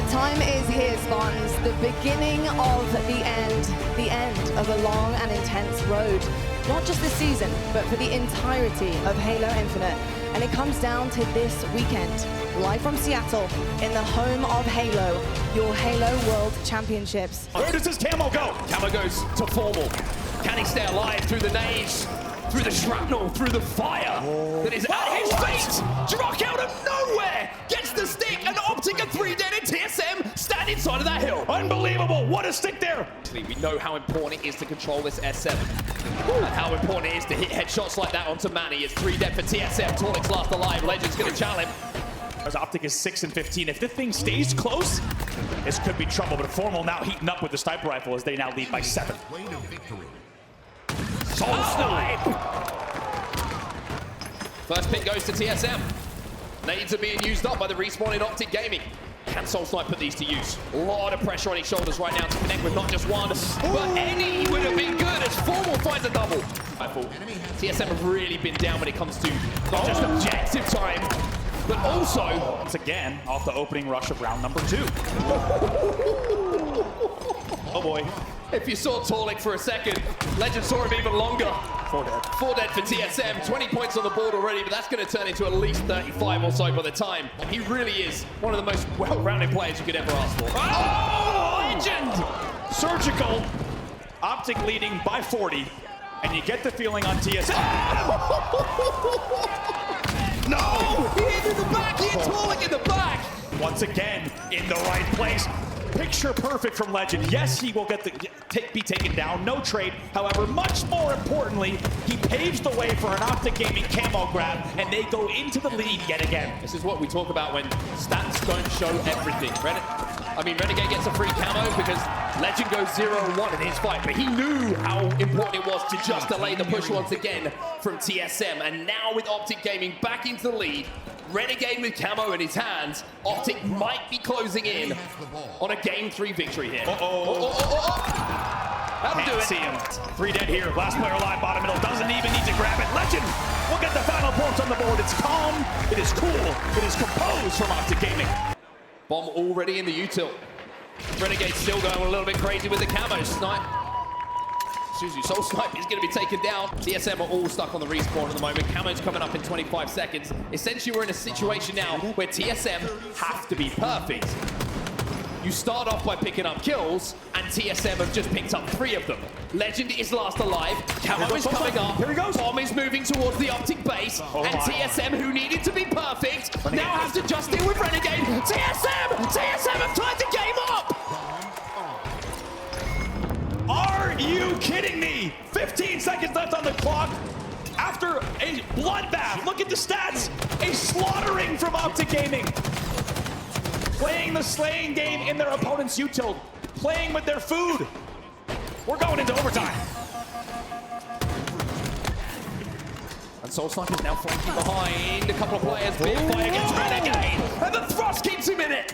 Time is here, Spartans. The beginning of the end of a long and intense road. Not just this season, but for the entirety of Halo Infinite. And it comes down to this weekend, live from Seattle, in the home of Halo, your Halo World Championships. Where does this Camo go? Camo goes to Formal. Can he stay alive through the nades, through the shrapnel, through the fire that is at his feet? Drock out of nowhere gets the stick, and OpTic are 3 dead, and TSM stand inside of that hill. Unbelievable, what a stick there. We know how important it is to control this S7. And how important it is to hit headshots like that onto Manny. It's 3 dead for TSM. Torlik's last alive. Legend's going to challenge him. As OpTic is 6 and 15. If this thing stays close, this could be trouble. But Formal now heating up with the sniper rifle as they now lead by 7. Soul Snipe! First pick goes to TSM. Nades are being used up by the respawning OpTic Gaming. Can Soul Snipe put these to use? A lot of pressure on his shoulders right now to connect with not just one, but any would have been good as Formal finds a double. TSM have really been down when it comes to not just objective time, but also, once again, off the opening rush of round number 2. Oh boy. If you saw Torlik for a second, Legend saw him even longer. 4 dead. 4 dead for TSM, 20 points on the board already, but that's going to turn into at least 35 or so by the time. He really is one of the most well-rounded players you could ever ask for. Oh, Legend! Surgical. OpTic leading by 40, and you get the feeling on TSM. No! He hit in the back, he hit Torlik in the back! Once again, in the right place. Picture perfect from Legend. Yes, he will get be taken down, no trade. However, much more importantly, he paves the way for an OpTic Gaming camo grab, and they go into the lead yet again. This is what we talk about when stats don't show everything. Renegade gets a free camo because Legend goes 0-1 in his fight, but he knew how important it was to just delay the push once again from TSM. And now with OpTic Gaming back into the lead, Renegade with camo in his hands, OpTic might be closing in on a Game 3 victory here. That'll do it. See him. 3 dead here. Last player alive, bottom middle. Doesn't even need to grab it. Legend will get the final points on the board. It's calm. It is cool. It is composed from OpTic Gaming. Bomb already in the util. Renegade still going a little bit crazy with the camo. Snipe. Soul Snipe is going to be taken down. TSM are all stuck on the respawn at the moment. Camo's coming up in 25 seconds. Essentially, we're in a situation now where TSM have to be perfect. You start off by picking up kills, and TSM have just picked up 3 of them. Legend is last alive. Camo is coming up. Here he goes. Bomb is moving towards the OpTic base. And TSM, who needed to be perfect, now have to just deal with Renegade. TSM have tied the game up! Are you kidding me? 15 seconds left on the clock. After a bloodbath, look at the stats. A slaughtering from OpTic Gaming. Playing the slaying game in their opponent's util. Playing with their food. We're going into overtime. And Soul Snipe is now flanking behind a couple of players. Big play against Renegade. And the thrust keeps him in it.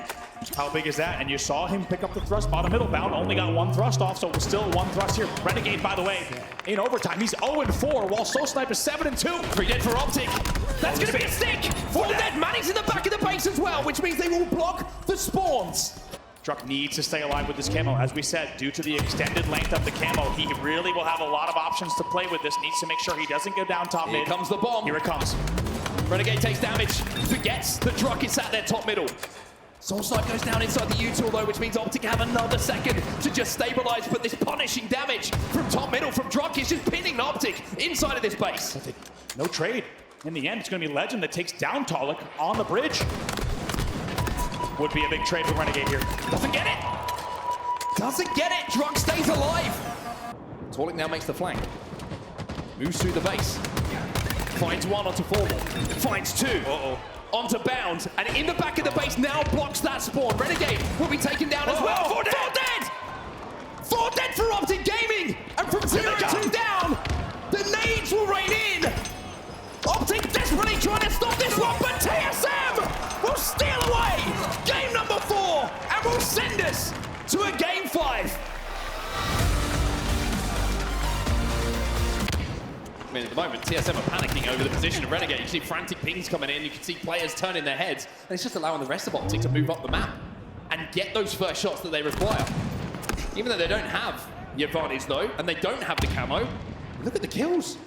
How big is that? And you saw him pick up the thrust, bottom middle bound, only got 1 thrust off, so still 1 thrust here. Renegade, by the way, in overtime, he's 0-4, while Soul Snipe is 7-2. 3 dead for OpTic. That's going to be a stick. 4 dead. Manny's in the back of the base as well, which means they will block the spawns. Druck needs to stay alive with this camo. As we said, due to the extended length of the camo, he really will have a lot of options to play with this. Needs to make sure he doesn't go down top mid. Here comes the bomb. Here it comes. Renegade takes damage. Forgets that Druck is sat there top middle. Soul Snipe goes down inside the util though, which means OpTic have another second to just stabilize, but this punishing damage from top middle from Druck is just pinning OpTic inside of this base. No trade. In the end, it's going to be Legend that takes down Torlik on the bridge. Would be a big trade for Renegade here. Doesn't get it. Doesn't get it. Druck stays alive. Torlik now makes the flank. Moves through the base. Finds 1 onto Formal. Finds 2. Onto Bound, and in the back of the base now blocks that spawn. Renegade will be taken down as well. 4 dead! 4 dead for OpTic Gaming! And from 0-2 down, the nades will rain in! OpTic desperately trying to stop this one, but TSM will steal away game number 4 and will send us to a game 5. I mean, at the moment, TSM are panicking over the position of Renegade. You can see frantic pings coming in. You can see players turning their heads. And it's just allowing the rest of OpTic to move up the map. and get those first shots that they require. Even though they don't have the advantage though, and they don't have the camo, look at the kills.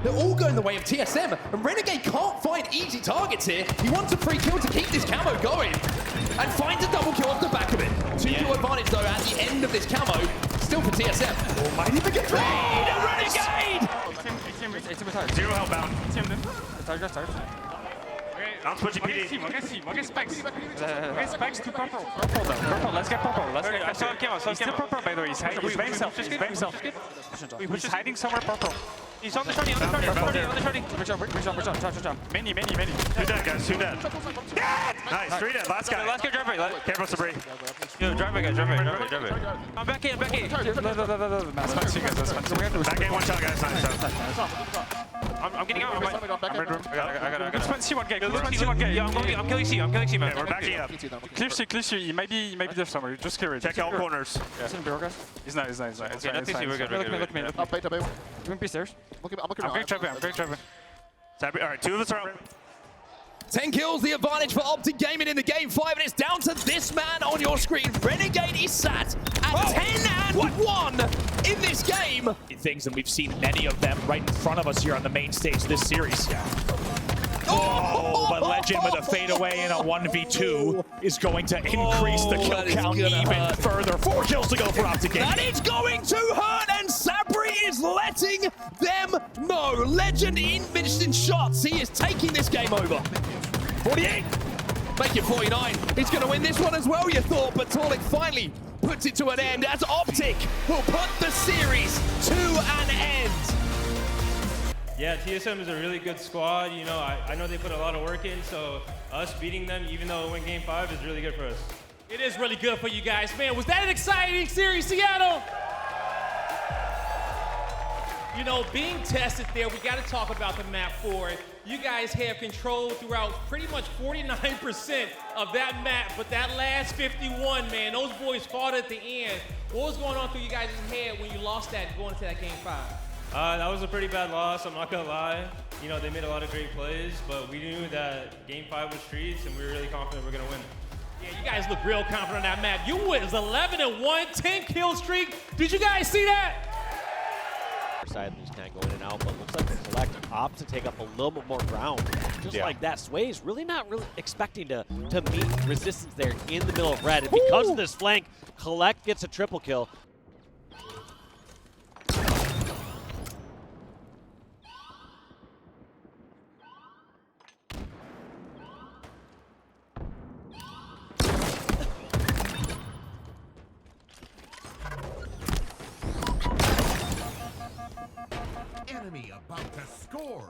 They're all going the way of TSM, and Renegade can't find easy targets here. He wants a free kill to keep this camo going, and finds a double kill off the back of it. 2-kill advantage though at the end of this camo, still for TSM. Oh, might even get played! Renegade! Zero hellbound. I'm switching PD. We'll get specs. We'll get specs to purple. Purple though. Purple. Let's get purple. Let's get. I saw him. He's still purple by the way. He's by himself. He's by himself. He's hiding somewhere purple. He's on the shorty. On the shorty. Watch out. Many. Two dead, guys. Two dead. Nice. 3 dead. Last guy. Let's go driveway. Careful, Sabri. Yo, driveway. I'm back in. Back in, one shot, guys. Nice. I'm getting out. I'm red room. I got. Let's see one guy. Yeah, I'm killing C. Man. We're backing up. Clear C. He might be there somewhere. Just clear it. Check all corners. He's nice. Okay, nothing C. We're good. Look me. We're going stairs. I'm going driveway. Sabri, all right, 2 of us are out. 10 kills, the advantage for OpTic Gaming in the game 5, and it's down to this man on your screen. Renegade is sat at 10-1 in this game. Things, and we've seen many of them right in front of us here on the main stage of this series. Oh, but Legend with a fadeaway and a 1v2 is going to increase the kill count even further. 4 kills to go for OpTic Gaming. That is going to hurt, and Sabri is letting them know. Legend in instant shots. He is taking this game over. 48. Make it 49. He's going to win this one as well, you thought, but Torlik finally puts it to an end as OpTic will put the series to an end. Yeah, TSM is a really good squad. You know, I know they put a lot of work in, so us beating them, even though it went Game 5, is really good for us. It is really good for you guys. Man, was that an exciting series, Seattle? You know, being tested there, we got to talk about the map for it. You guys have control throughout pretty much 49% of that map, but that last 51, man, those boys fought at the end. What was going on through you guys' head when you lost that going into that Game 5? That was a pretty bad loss, I'm not gonna lie. You know, they made a lot of great plays, but we knew that Game 5 was streets, and we were really confident we're gonna win. Yeah, you guys look real confident on that map. You was 11-1, 10-kill streak. Did you guys see that? Side just kind of going in and out, but looks like the Select opt to take up a little bit more ground. Just like that, Sway is really not expecting to meet resistance there in the middle of red. And because of this flank, Collect gets a triple kill. Enemy about to score.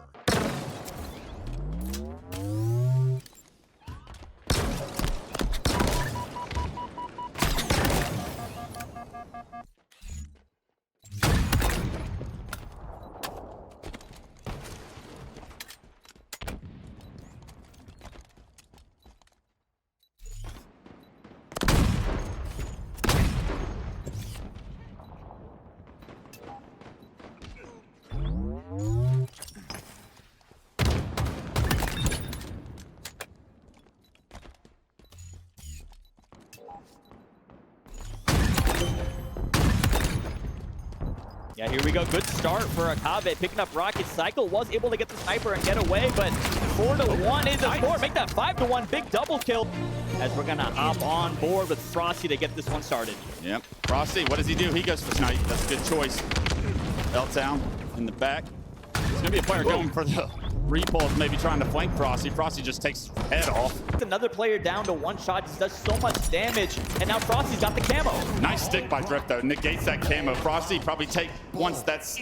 Yeah, here we go. Good start for Akabe. Picking up Rocket. Cycle was able to get the sniper and get away, but 4-1 is a score. Make that 5-1. Big double kill. As we're going to hop on board with Frosty to get this one started. Yep. Frosty, what does he do? He goes for Snipe. That's a good choice. Belt down in the back. There's going to be a player going for the repull, maybe trying to flank Frosty. Frosty just takes his head off. Another player down to 1 shot. Just does so much damage. And now Frosty's got the camo. Nice stick by Drift, though. Negates that camo. Frosty probably once that's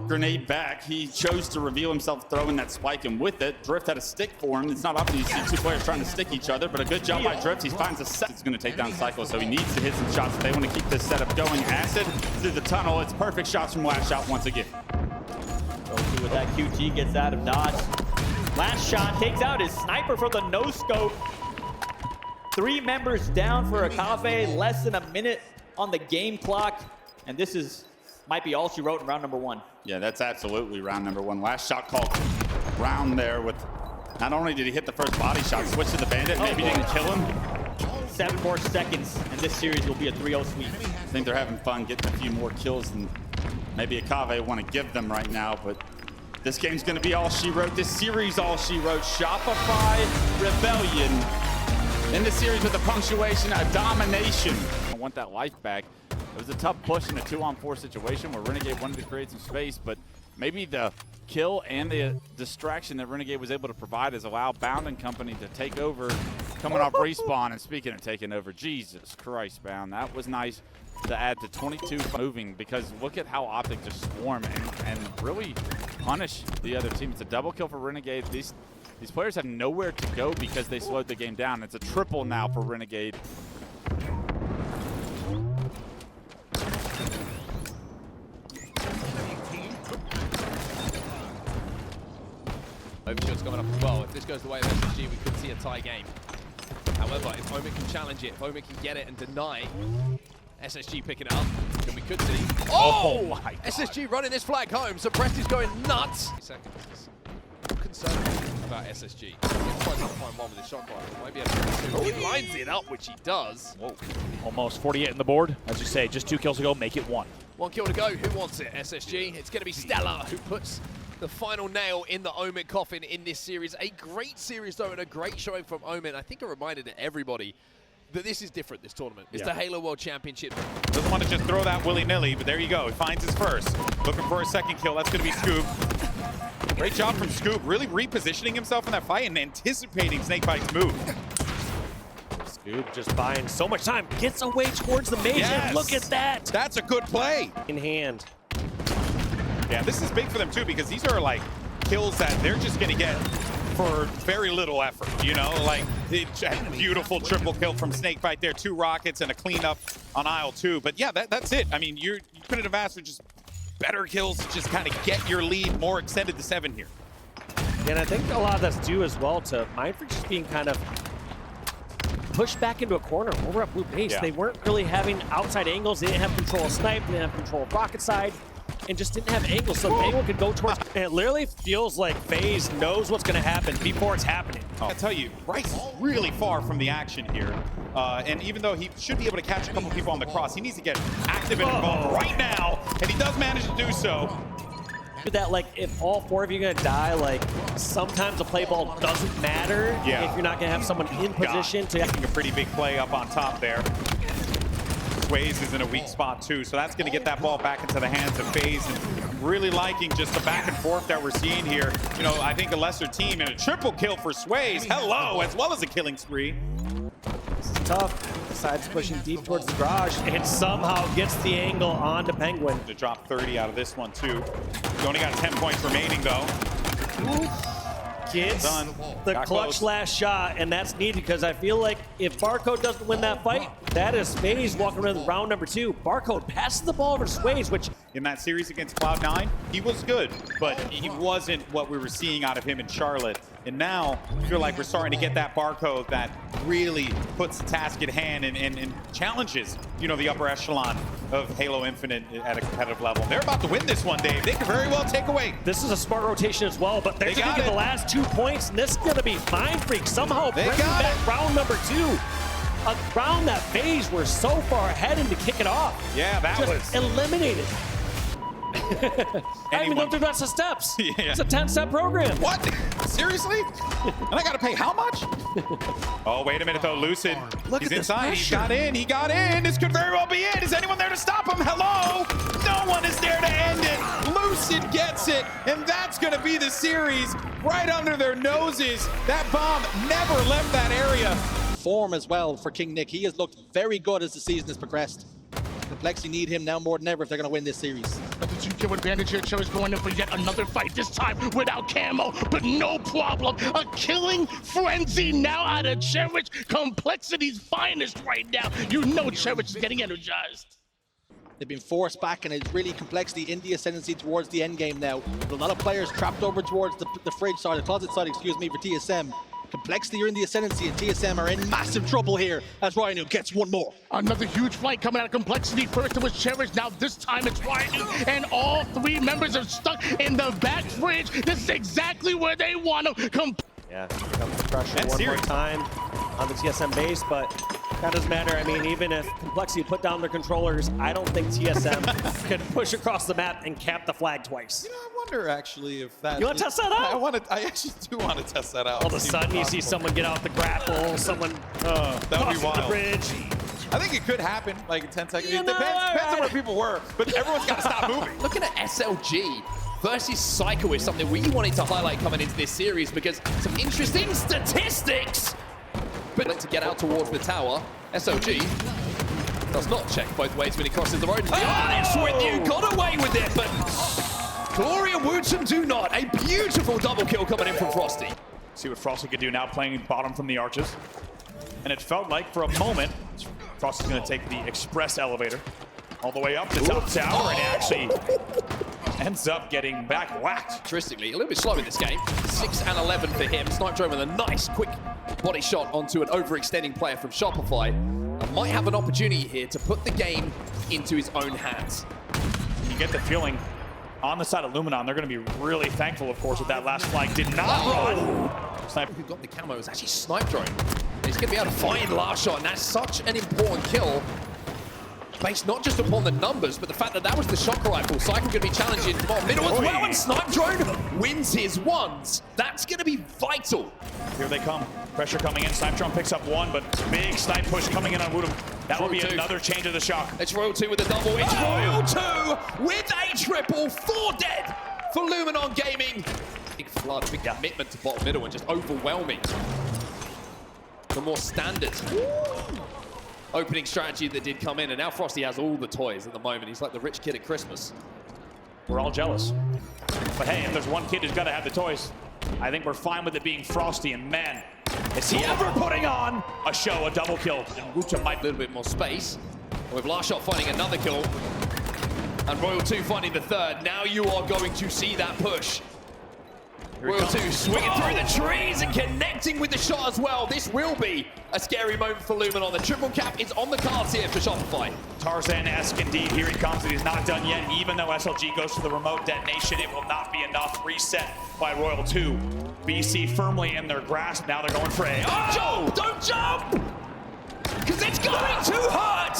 grenade back. He chose to reveal himself throwing that spike, and with it, Drift had a stick for him. It's not often you see 2 players trying to stick each other, but a good job by Drift. He finds a set. It's going to take down Cycle, so he needs to hit some shots if they want to keep this setup going. Acid through the tunnel. It's perfect shots from Last Shot once again. Go see what that QG gets out of dodge. Last shot takes out his sniper for the no-scope. 3 members down for Akabe. Less than a minute on the game clock. And this might be all she wrote in round number 1. Yeah, that's absolutely round number 1. Last shot called round there with, not only did he hit the first body shot, switch to the bandit, maybe didn't kill him. 7 more seconds, and this series will be a 3-0 sweep. I think they're having fun getting a few more kills than maybe Akave want to give them right now, but this game's going to be all she wrote. This series, all she wrote. Shopify Rebellion in the series with a punctuation, a domination. I want that life back. It was a tough push in a 2-on-4 situation where Renegade wanted to create some space, but maybe the kill and the distraction that Renegade was able to provide has allowed Bound and company to take over, coming off respawn. And speaking of taking over, Jesus Christ, Bound, that was nice to add to 22 moving, because look at how OpTic just swarm and really punish the other team. It's a double kill for Renegade. These players have nowhere to go because they slowed the game down. It's a triple now for Renegade. Overshot's coming up as well. If this goes the way of SSG, we could see a tie game. However, if OpTic can challenge it, if OpTic can get it and deny SSG picking it up, then we could see. Oh my God. SSG running this flag home, so Presti's going nuts. Seconds. I'm concerned about SSG. He tries to find one with his shot fire. Might be able to. He lines it up, which he does. Whoa. Almost 48 in the board. As you say, just 2 kills to go, make it 1. 1 kill to go. Who wants it? SSG. It's going to be Stella who puts the final nail in the OpTic coffin in this series. A great series, though, and a great showing from OpTic. I think a reminder to everybody that this is different, this tournament. It's the Halo World Championship. Doesn't want to just throw that willy-nilly, but there you go. He finds his first. Looking for a second kill. That's going to be Scoop. Great job from Scoop, really repositioning himself in that fight and anticipating Snakebite's move. Scoop just buying so much time. Gets away towards the main. Yes. Look at that. That's a good play. In hand. Yeah, this is big for them, too, because these are, like, kills that they're just going to get for very little effort, you know? Like, beautiful triple kill from Snakebite there. 2 rockets and a cleanup on aisle 2. But, yeah, that's it. I mean, you couldn't have asked for just better kills to just kind of get your lead more extended to 7 here. And I think a lot of that's due as well to Mindfreak just being kind of pushed back into a corner over at blue base. Yeah. They weren't really having outside angles. They didn't have control of snipe. They didn't have control of rocket side. And just didn't have angles, so anyone could go towards. And it literally feels like FaZe knows what's going to happen before it's happening. I tell you, Bryce really far from the action here. And even though he should be able to catch a couple people on the cross, he needs to get active and involved right now. And he does manage to do so. But that, like, if all 4 of you are going to die, like, sometimes the play ball doesn't matter if you're not going to have someone in position to. Making a pretty big play up on top there. Sways is in a weak spot too, so that's going to get that ball back into the hands of FaZe. And I'm really liking just the back and forth that we're seeing here. You know, I think a lesser team and a triple kill for Sways. Hello, as well as a killing spree. This is tough. Decides pushing deep towards the garage and somehow gets the angle onto Penguin. To drop 30 out of this one too. He only got 10 points remaining though. Gets the Got clutch close. last shot, and that's needed because I feel like if Barcode doesn't win that fight, that is FaZe walking around round number 2. Barcode passes the ball over to Sways, which In that series against Cloud9, he was good, but he wasn't what we were seeing out of him in Charlotte. And now, I feel like we're starting to get that Barcode that really puts the task at hand and challenges, you know, the upper echelon of Halo Infinite at a competitive level. They're about to win this one, Dave. They could very well take away. this is a smart rotation as well, but they're going to get the last 2 points, and this is going to be Mindfreak somehow bringing back round number 2. A round that FaZe were so far ahead and to kick it off. Yeah, that just was eliminated. I even know through that's the steps. Yeah. It's a 10-step program. What? Seriously? And I gotta pay how much? Oh, wait a minute though, Lucid. Look He's at this inside. He got in. He got in. This could very well be it. Is anyone there to stop him? Hello? No one is there to end it. Lucid gets it, and that's gonna be the series right under their noses. That bomb never left that area. Form as well for King Nick. He has looked very good as the season has progressed. Complexity need him now more than ever if they're going to win this series. But the 2-kill advantage here. Cherry's going in for yet another fight, this time without camo, but no problem. A killing frenzy now out of Cherish. Complexity's finest right now. You know Cherish is getting energized. They've been forced back, and it's really Complexity in the ascendancy towards the end game now. With a lot of players trapped over towards the fridge side, the closet side, excuse me, for TSM. Complexity are in the ascendancy, and TSM are in massive trouble here as Rhino gets one more. Another huge fight coming out of Complexity. First it was Cherish, now this time it's Rhino, and all 3 members are stuck in the back fridge. This is exactly where they want them. Yeah, here comes the pressure one more time on the TSM base, but That doesn't matter. I mean, even if Complexity put down their controllers, I don't think TSM could push across the map and cap the flag twice. You know, I wonder actually if that. You want to test that out? I actually do want to test that out. All of a sudden, you see someone get out the grapple, someone that would be wild. the bridge. I think it could happen, like in 10 seconds. It depends on where people were, but everyone's got to stop moving. Looking at SLG versus Psycho is something we wanted to highlight coming into this series because some interesting statistics. But to get out towards the tower, SLG does not check both ways when he crosses the road. To be honest with you, got away with it, but Glory and Wooten do not. A beautiful double kill coming in from Frosty. See what Frosty could do now, playing bottom from the arches. And it felt like for a moment, Frosty's going to take the express elevator all the way up to top tower, and actually ends up getting back whacked. Interestingly, a little bit slow in this game. 6 and 11 for him. Snipe drone with a nice, quick body shot onto an overextending player from Shopify. And might have an opportunity here to put the game into his own hands. You get the feeling on the side of Luminon, they're going to be really thankful, of course, that that last flag did not run. Sniper who got the camo is actually Snipe drone. And he's going to be able to find last shot, and that's such an important kill. Based not just upon the numbers, but the fact that that was the shock rifle. Psycho going to be challenging the bottom middle as well, and Snipe Drone wins his ones. That's going to be vital. Here they come. Pressure coming in. Snipe Drone picks up one, but big snipe push coming in on Woodham. That will be another change of the shock. It's Royal 2 with a double. It's Royal 2 with a triple. 4 dead for Luminon Gaming. Big flood, big commitment to bottom middle, and just overwhelming the more standard opening strategy that did come in, and now Frosty has all the toys at the moment. He's like the rich kid at Christmas. We're all jealous. But hey, if there's one kid who's got to have the toys, I think we're fine with it being Frosty. And man, is he ever putting on a show, a double kill. And Wucha might a little bit more space. With last shot finding another kill, and Royal 2 finding the third. Now you are going to see that push. Royal 2 swinging through the trees and connecting with the shot as well. This will be a scary moment for Luminon. The triple cap is on the cards here for Shopify. Tarzan-esque indeed. Here he comes, and he's not done yet. Even though SLG goes for the remote detonation, it will not be enough. Reset by Royal 2. BC firmly in their grasp. Now they're going for a... Oh! Don't jump! Because it's going to hurt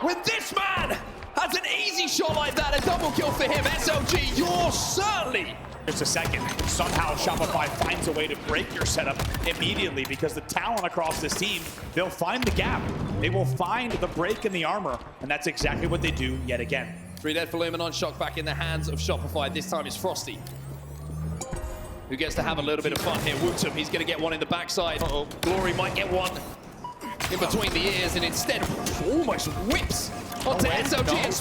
when this man has an easy shot like that. A double kill for him. SLG, you're certainly... Just a second. Somehow Shopify finds a way to break your setup immediately because the talent across this team, they'll find the gap. They will find the break in the armor, and that's exactly what they do yet again. 3 dead for Luminon. Shock back in the hands of Shopify. This time it's Frosty, who gets to have a little bit of fun here. Wootum, he's going to get one in the backside. Glory might get one in between the ears, and instead almost whips onto SLG. And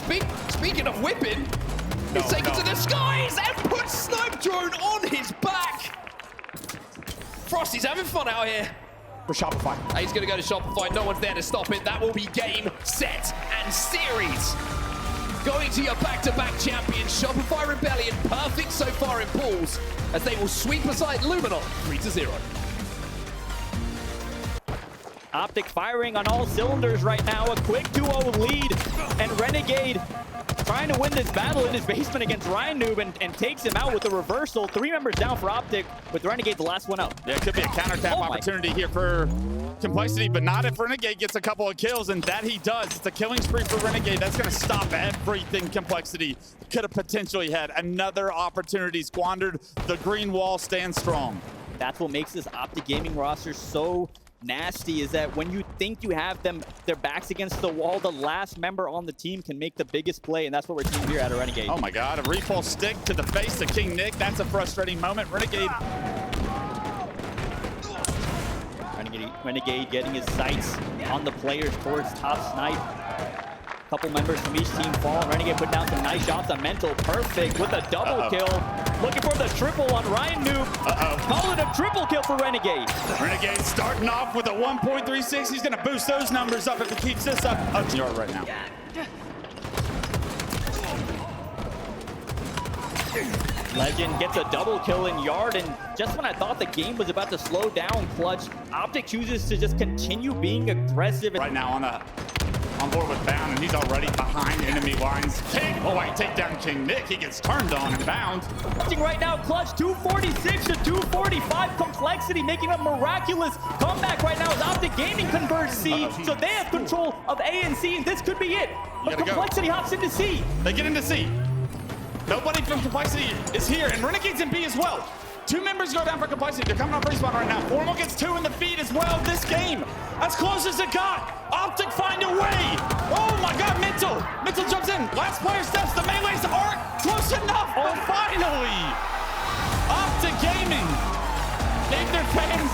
speaking of whipping, he's taken to the skies and puts Snipe Drone on his back. Frosty's having fun out here. For Shopify. He's going to go to Shopify. No one's there to stop it. That will be game, set, and series. Going to your back-to-back champions, Shopify Rebellion, perfect so far in pools, as they will sweep aside Luminon 3-0. OpTic firing on all cylinders right now. A quick 2-0 lead, and Renegade trying to win this battle in his basement against Ryan Noob and takes him out with a reversal. 3 members down for OpTic, with Renegade the last one out. Yeah, it could be a counter tap opportunity here for Complexity, but not if Renegade gets a couple of kills, and that he does. It's a killing spree for Renegade. That's going to stop everything Complexity could have potentially had. Another opportunity squandered. The green wall stands strong. That's what makes this OpTic Gaming roster so nasty, is that when you think you have them, their backs against the wall, the last member on the team can make the biggest play, and that's what we're seeing here at a Renegade. Oh my God, a repulse stick to the face of King Nick. That's a frustrating moment. Renegade getting his sights on the players towards top snipe. Couple members from each team fall. Renegade put down some nice shots on Mental. Perfect with a double kill. Looking for the triple on Ryan Noob. Call it a triple kill for Renegade. Renegade starting off with a 1.36. He's going to boost those numbers up if he keeps this up. A yard right now. Legend gets a double kill in yard, and just when I thought the game was about to slow down, Clutch, OpTic chooses to just continue being aggressive. Right now on board with Bound, and he's already behind enemy lines. Take down King Nick. He gets turned on and Bound. Right now, Clutch 246 to 245. Complexity making a miraculous comeback right now as OpTic OpTic Gaming converts C, so they have control of A and C, and this could be it. But Complexity hops into C. They get into C. Nobody from Complexity is here, and Renegade's in B as well. 2 members go down for Complexity. They're coming off respawn right now. Formal gets 2 in the feed as well this game. As close as it got. OpTic find a way. Oh my God, Mental. Mental jumps in. Last player steps. The melees aren't close enough. Oh, finally. OpTic Gaming gave their fans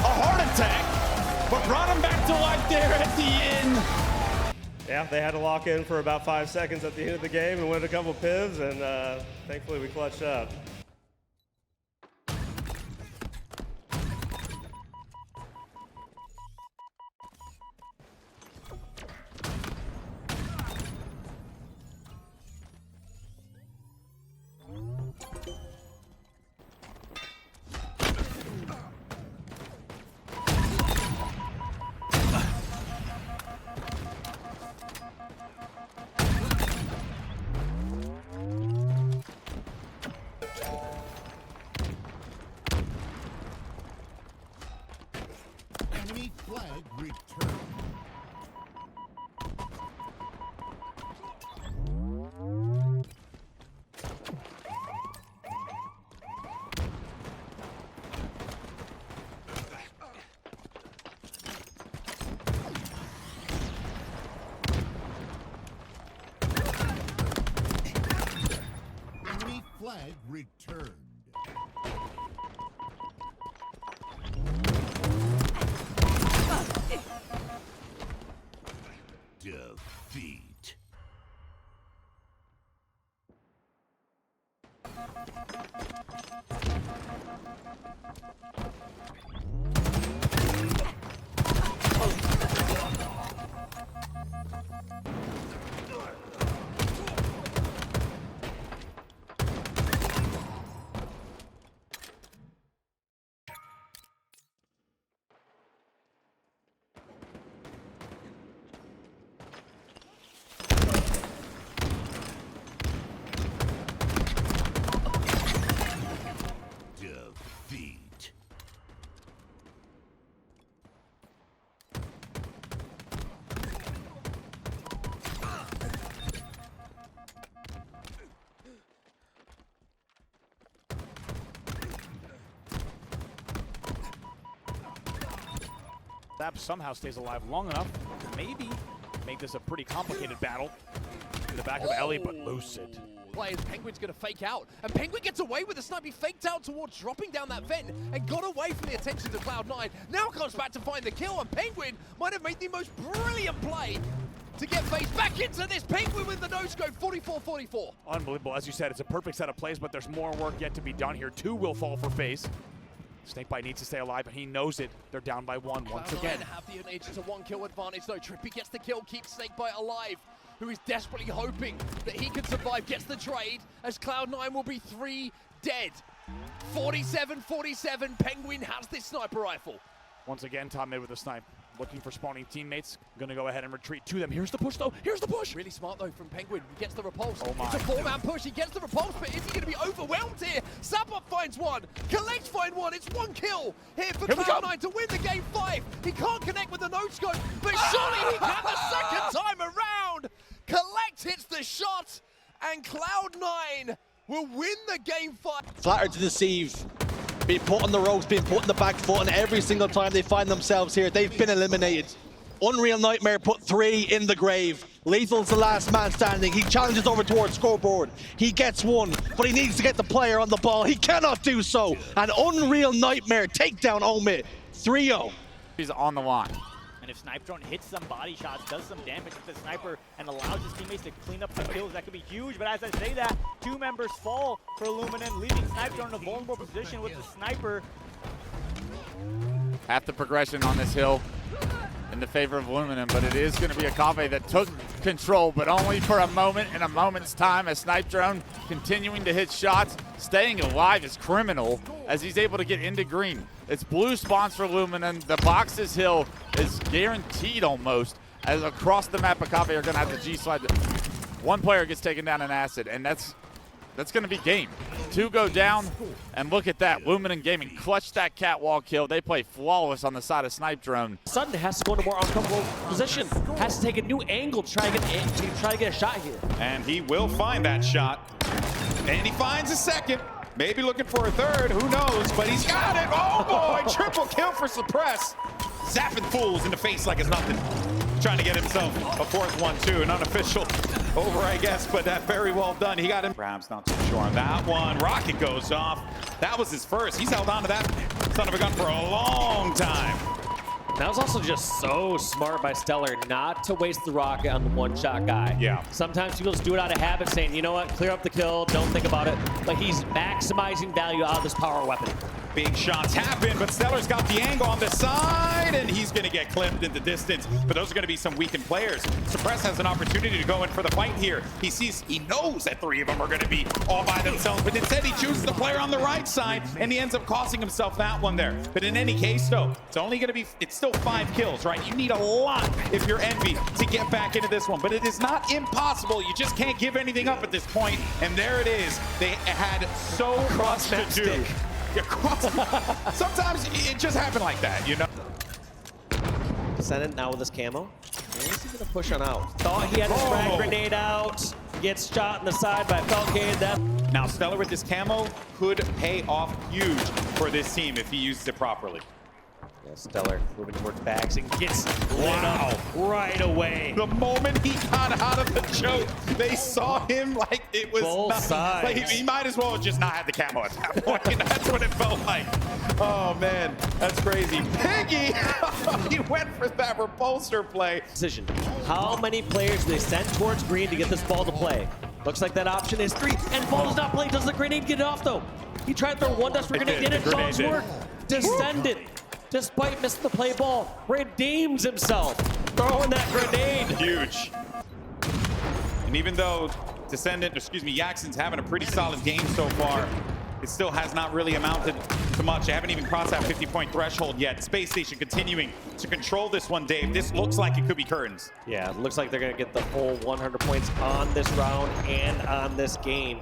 a heart attack, but brought them back to life there at the end. Yeah, they had to lock in for about 5 seconds at the end of the game and win a couple pivs, and thankfully we clutched up. Enemy flag returned. Enemy flag returned. Defeat. Defeat. Zap somehow stays alive long enough to maybe make this a pretty complicated battle. In the back of Ellie, but Lucid. Players, Penguin's going to fake out, and Penguin gets away with the snipe. He faked out towards dropping down that vent and got away from the attention of Cloud9. Now comes back to find the kill, and Penguin might have made the most brilliant play to get FaZe back into this. Penguin with the no-scope, 44-44. Unbelievable. As you said, it's a perfect set of plays, but there's more work yet to be done here. 2 will fall for FaZe. Snakebite needs to stay alive, but he knows it. They're down by 1 once again. Have the advantage, a 1-kill advantage though. Trippy gets the kill, keeps Snakebite alive, who is desperately hoping that he can survive, gets the trade, as Cloud9 will be 3 dead. 47-47, Penguin has this sniper rifle. Once again, top mid with a snipe. Looking for spawning teammates. Gonna go ahead and retreat to them. Here's the push though, here's the push! Really smart though from Penguin, he gets the repulse. Oh my. It's a 4-man push, he gets the repulse, but is he gonna be overwhelmed here? Sapop finds one, Collect find one, it's 1 kill here for Cloud9 to win the game 5. He can't connect with the no-scope, but surely he can the second time around! Collect hits the shot, and Cloud9 will win the game 5. Flattered to deceive. Being put on the ropes, being put in the back foot, and every single time they find themselves here, they've been eliminated. Unreal Nightmare put 3 in the grave. Lethal's the last man standing. He challenges over towards scoreboard. He gets 1, but he needs to get the player on the ball. He cannot do so. And Unreal Nightmare take down Omid. 3-0. He's on the line. And if Snipe Drone hits some body shots, does some damage with the sniper, and allows his teammates to clean up some kills, that could be huge. But as I say that, 2 members fall for Illuminant, leaving Snipe Drone in a vulnerable position with the sniper. Half the progression on this hill in the favor of Illuminant, but it is going to be a Kave that took control, but only for a moment, in a moment's time, as Snipe Drone continuing to hit shots. Staying alive is criminal as he's able to get into green. It's blue spawns for Illuminant. The box's hill is guaranteed almost, as across the map, Kave are going to have the G-slide. 1 player gets taken down in acid, and that's that's going to be game. 2 go down, and look at that. Lumen Gaming clutched that catwalk kill. They play flawless on the side of Snipe Drone. Sudden has to go into a more uncomfortable position. Has to take a new angle to try to get a shot here. And he will find that shot. And he finds a second. Maybe looking for a third, who knows, but he's got it. Oh boy, triple kill for Suppress. Zapping fools in the face like it's nothing. Trying to get himself a 4th one too, an unofficial over, I guess, but that very well done. He got him. Perhaps not too sure on that one. Rocket goes off. That was his first. He's held on to that son of a gun for a long time. That was also just so smart by Stellar not to waste the rocket on the one-shot guy. Yeah. Sometimes people just do it out of habit, saying, you know what, clear up the kill, don't think about it. But he's maximizing value out of this power weapon. Big shots happen, but Stellar's got the angle on the side, and he's going to get clipped in the distance. But those are going to be some weakened players. Suppress has an opportunity to go in for the fight here. He knows that 3 of them are going to be all by themselves, but instead he chooses the player on the right side, and he ends up costing himself that one there. But in any case, though, it's still 5 kills, right? You need a lot if you're Envy to get back into this one, but it is not impossible. You just can't give anything up at this point, and there it is. They had so much to do. Sometimes it just happened like that, you know? Descendant now with his camo. Where's he gonna push on out? Thought he had his frag grenade out. Gets shot in the side by Falcade. Now Stellar with this camo could pay off huge for this team if he uses it properly. Yeah, Stellar moving towards bags and gets lit up right away. The moment he got out of the choke, they saw him like it was both sides. Like he might as well just not have the camo at that point. That's what it felt like. Oh man, that's crazy. Piggy, he went for that repulsor play. Decision. How many players do they send towards green to get this ball to play? Looks like that option is 3, and ball does not play. Does the grenade get it off though? He tried to throw one desperate grenade, and it does work. Descendant, despite missing the play ball, redeems himself, throwing that grenade. Huge. And even though Yaxon's having a pretty solid game so far, it still has not really amounted to much. They haven't even crossed that 50-point threshold yet. Space Station continuing to control this one, Dave. This looks like it could be curtains. Yeah, it looks like they're going to get the full 100 points on this round and on this game,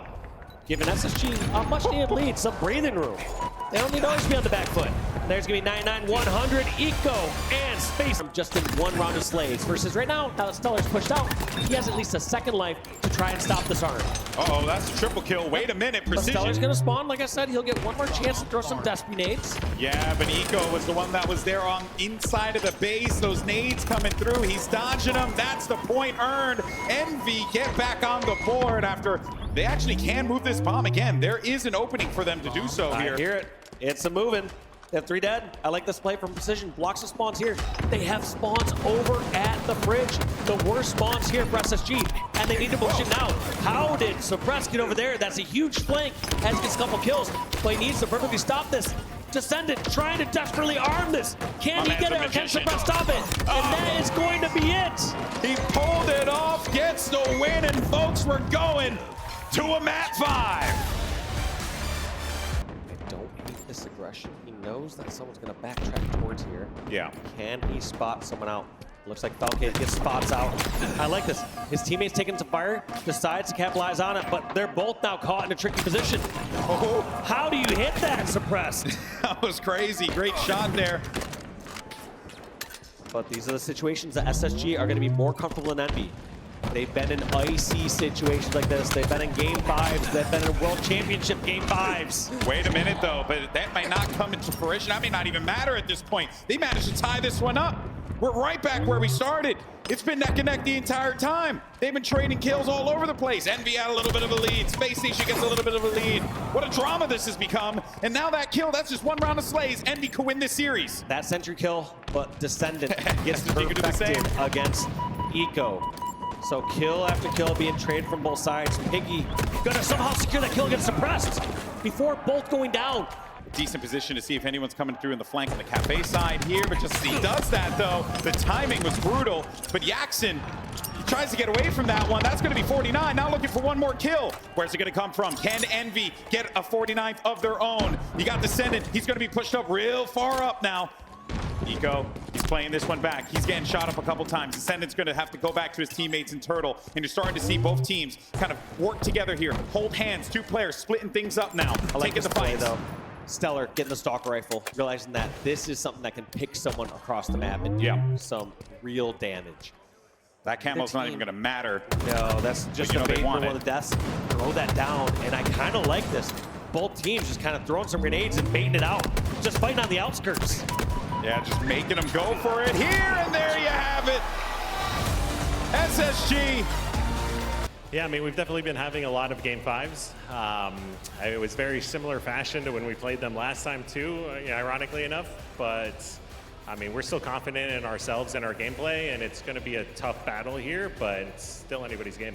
giving SSG a much-needed lead, some breathing room. They don't need to always be on the back foot. There's going to be 99-100, Eco, and Space just in 1 round of Slaves. Versus right now that Stellar's pushed out, he has at least a second life to try and stop this arm. Uh-oh, that's a triple kill. Wait a minute, Precision. But Stellar's going to spawn. Like I said, he'll get one more chance to throw some Despy nades. Yeah, but Eco was the one that was there on inside of the base. Those nades coming through. He's dodging them. That's the point earned. Envy get back on the board after they actually can move this bomb again. There is an opening for them to do so here. I hear it. It's a moving. They have 3 dead. I like this play from Precision. Blocks the spawns here. They have spawns over at the bridge. The worst spawns here for SSG, and they need to push it now. How did Suppress get over there? That's a huge flank. Has gets a couple kills, but he needs to perfectly stop this. Descendant trying to desperately arm this. Can he get it, or can Suppress stop it? And that is going to be it. He pulled it off, gets the win, and folks, we're going to a Mat 5. This aggression. He knows that someone's going to backtrack towards here. Yeah. Can he spot someone out? Looks like Falcade gets spots out. I like this. His teammates taking some fire, decides to capitalize on it, but they're both now caught in a tricky position. Oh, how do you hit that, Suppressed? That was crazy. Great shot there. But these are the situations that SSG are going to be more comfortable than Envy. They've been in icy situations like this. They've been in Game 5s. They've been in World Championship Game 5s. Wait a minute, though, but that might not come into fruition. That may not even matter at this point. They managed to tie this one up. We're right back where we started. It's been neck and neck the entire time. They've been trading kills all over the place. Envy had a little bit of a lead. Space Station gets a little bit of a lead. What a drama this has become. And now that kill, that's just 1 round of Slays. Envy could win this series. That sentry kill, but Descendant gets perfected against Eco. So kill after kill being traded from both sides. Piggy gonna somehow secure that kill against Suppressed before both going down. Decent position to see if anyone's coming through in the flank on the cafe side here, but just as he does that though, the timing was brutal. But Yaxon, he tries to get away from that one. That's gonna be 49, now looking for 1 more kill. Where's it gonna come from? Can Envy get a 49th of their own? You got Descendant, he's gonna be pushed up real far up now. Eco, he's playing this one back. He's getting shot up a couple times. Ascendant's going to have to go back to his teammates in Turtle. And you're starting to see both teams kind of work together here. Hold hands, two players splitting things up now. I like taking this the play, fights. though. Stellar getting the stalker rifle, realizing that this is something that can pick someone across the map and do some real damage. That camo's not even going to matter. No, that's just a bait for one of the deaths. Throw that down, and I kind of like this. Both teams just kind of throwing some grenades and baiting it out. Just fighting on the outskirts. Yeah, just making them go for it here, and there you have it. SSG. Yeah, I mean, we've definitely been having a lot of Game 5s. It was very similar fashion to when we played them last time too, ironically enough. But, I mean, we're still confident in ourselves and our gameplay, and it's going to be a tough battle here, but it's still anybody's game.